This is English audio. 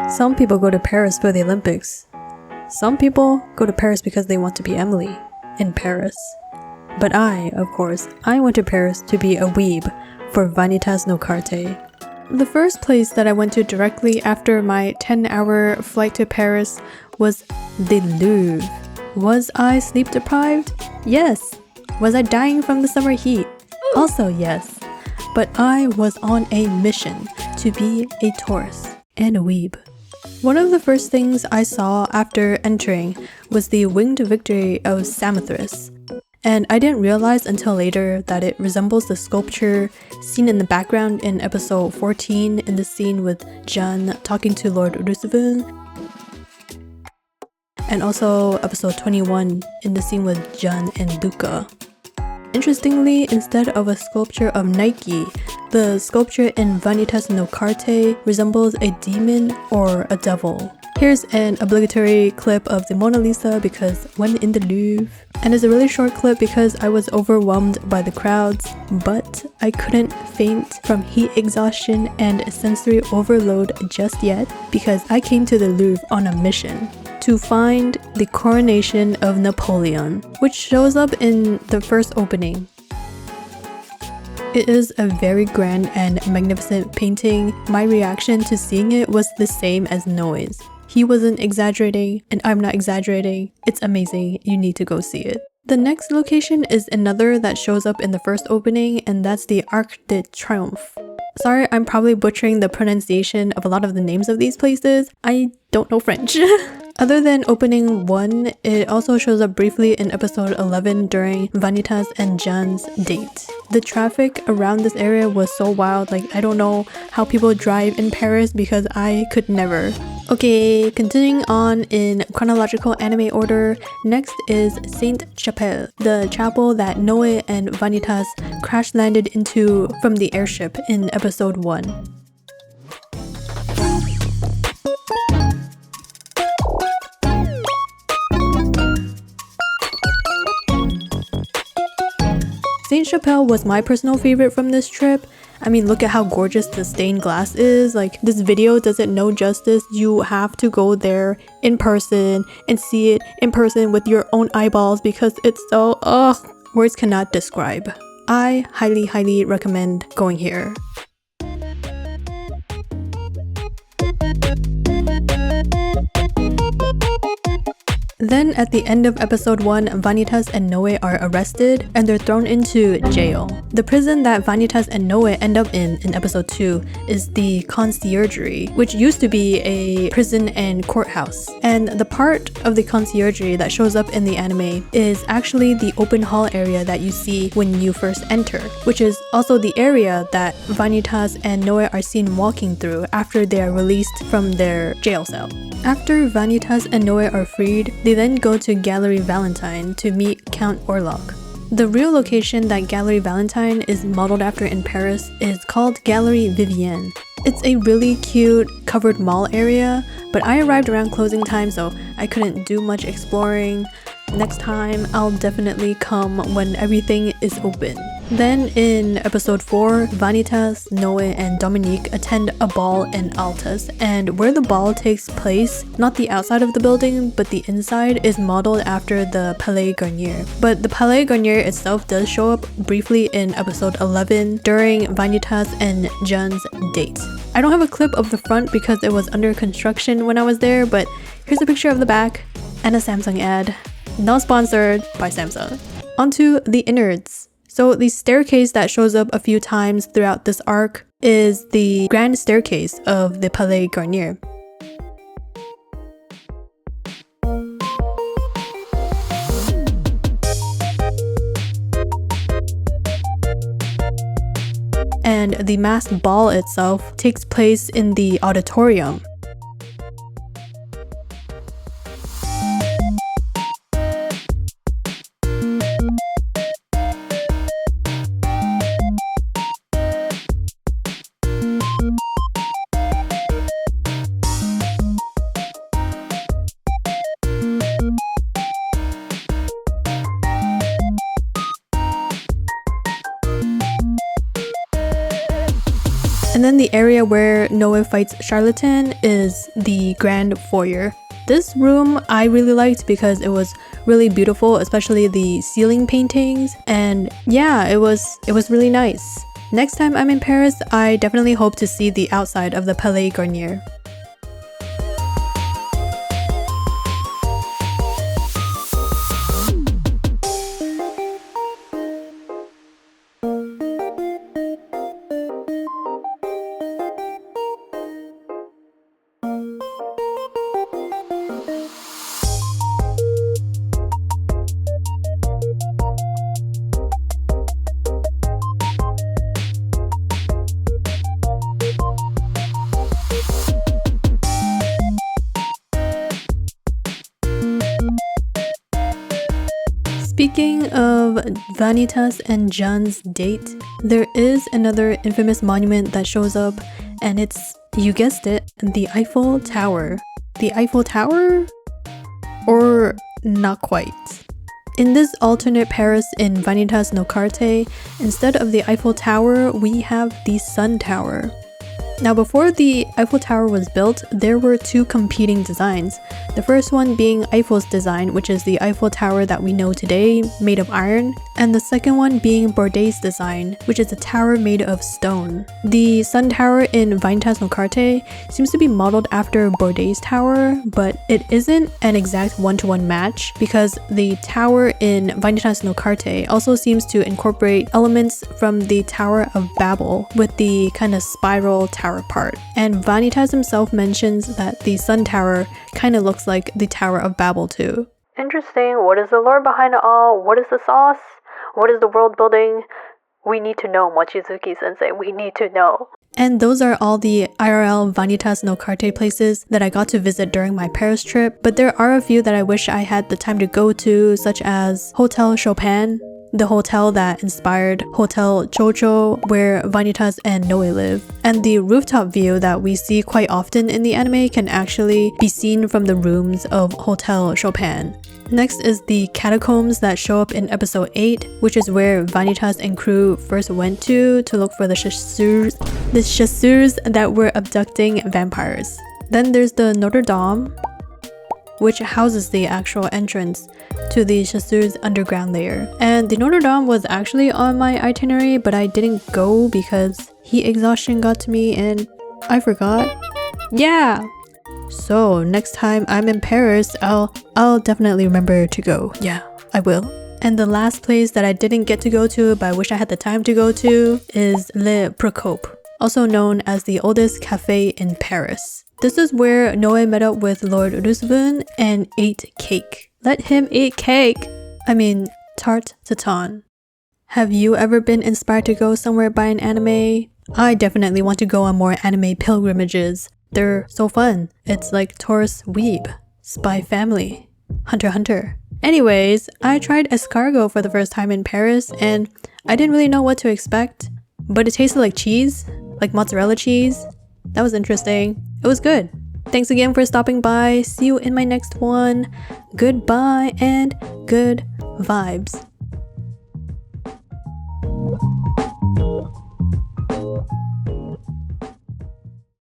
Some people go to Paris for the Olympics. Some people go to Paris because they want to be Emily in Paris. But I, of course, I went to Paris to be a weeb for Vanitas no Carte. The first place that I went to directly after my 10-hour flight to Paris was the Louvre. Was I sleep deprived? Yes. Was I dying from the summer heat? Also yes. But I was on a mission to be a tourist and a weeb. One of the first things I saw after entering was the winged victory of Samothrace. And I didn't realize until later that it resembles the sculpture seen in the background in episode 14 in the scene with Jeanne talking to Lord Roosevelt, and also episode 21 in the scene with Jeanne and Luca. Interestingly, instead of a sculpture of Nike, the sculpture in Vanitas no Carte resembles a demon or a devil. Here's an obligatory clip of the Mona Lisa because when in the Louvre. And it's a really short clip because I was overwhelmed by the crowds, but I couldn't faint from heat exhaustion and sensory overload just yet because I came to the Louvre on a mission to find the coronation of Napoleon, which shows up in the first opening. It is a very grand and magnificent painting. My reaction to seeing it was the same as Noe's. He wasn't exaggerating, and I'm not exaggerating. It's amazing. You need to go see it. The next location is another that shows up in the first opening, and that's the Arc de Triomphe. Sorry, I'm probably butchering the pronunciation of a lot of the names of these places. I don't know French. Other than opening 1, it also shows up briefly in episode 11 during Vanitas and Jeanne's date. The traffic around this area was so wild, like I don't know how people drive in Paris because I could never. Okay, continuing on in chronological anime order, next is Sainte Chapelle, the chapel that Noe and Vanitas crash landed into from the airship in episode 1. Sainte Chapelle was my personal favorite from this trip. I mean, look at how gorgeous the stained glass is. Like, this video doesn't know justice. You have to go there in person and see it in person with your own eyeballs because it's so, words cannot describe. I highly, highly recommend going here. Then at the end of episode 1, Vanitas and Noe are arrested and they're thrown into jail. The prison that Vanitas and Noe end up in episode 2 is the conciergerie, which used to be a prison and courthouse. And the part of the conciergerie that shows up in the anime is actually the open hall area that you see when you first enter, which is also the area that Vanitas and Noe are seen walking through after they are released from their jail cell. After Vanitas and Noe are freed, they then go to Gallery Valentine to meet Count Orlok. The real location that Gallery Valentine is modeled after in Paris is called Gallery Vivienne. It's a really cute covered mall area, but I arrived around closing time so I couldn't do much exploring. Next time, I'll definitely come when everything is open. Then in episode 4, Vanitas, Noe, and Dominique attend a ball in Altus, and where the ball takes place, not the outside of the building, but the inside, is modeled after the Palais Garnier. But the Palais Garnier itself does show up briefly in episode 11 during Vanitas and Jeanne's date. I don't have a clip of the front because it was under construction when I was there, but here's a picture of the back and a Samsung ad. Not sponsored by Samsung. Onto the innards. So the staircase that shows up a few times throughout this arc is the grand staircase of the Palais Garnier. And the masked ball itself takes place in the auditorium. And then the area where Noe fights Charlatan is the Grand Foyer. This room I really liked because it was really beautiful, especially the ceiling paintings, and yeah, it was really nice. Next time I'm in Paris, I definitely hope to see the outside of the Palais Garnier. Speaking of Vanitas and Jeanne's date, there is another infamous monument that shows up, and it's, you guessed it, the Eiffel Tower. The Eiffel Tower? Or not quite. In this alternate Paris in Vanitas no Carte, instead of the Eiffel Tower, we have the Sun Tower. Now, before the Eiffel Tower was built, there were two competing designs. The first one being Eiffel's design, which is the Eiffel Tower that we know today, made of iron, and the second one being Bourdais' design, which is a tower made of stone. The Sun Tower in Vanitas no Carte seems to be modeled after Bourdais' tower, but it isn't an exact one-to-one match because the tower in Vanitas no Carte also seems to incorporate elements from the Tower of Babel with the kind of spiral tower part. And Vanitas himself mentions that the Sun Tower kind of looks like the Tower of Babel too. Interesting. What is the lore behind it all? What is the sauce? What is the world building? We need to know, Mochizuki-sensei. We need to know. And those are all the IRL Vanitas no Carte places that I got to visit during my Paris trip, but there are a few that I wish I had the time to go to, such as Hotel Chopin, the hotel that inspired Hotel Chocho, where Vanitas and Noe live. And the rooftop view that we see quite often in the anime can actually be seen from the rooms of Hotel Chopin. Next is the catacombs that show up in episode 8, which is where Vanitas and crew first went to look for the chasseurs that were abducting vampires. Then there's the Notre Dame, which houses the actual entrance to the chasseurs' underground lair. And the Notre Dame was actually on my itinerary, but I didn't go because heat exhaustion got to me and I forgot. Yeah! So next time I'm in Paris, I'll definitely remember to go. Yeah, I will. And the last place that I didn't get to go to, but I wish I had the time to go to, is Le Procope, also known as the oldest cafe in Paris. This is where Noe met up with Lord Roosevelt and ate cake. Let him eat cake! I mean, tarte tatin. Have you ever been inspired to go somewhere by an anime? I definitely want to go on more anime pilgrimages. They're so fun. It's like Taurus Weeb, Spy Family, Hunter x Hunter. Anyways, I tried escargot for the first time in Paris and I didn't really know what to expect, but it tasted like cheese, like mozzarella cheese. That was interesting. It was good. Thanks again for stopping by. See you in my next one. Goodbye and good vibes.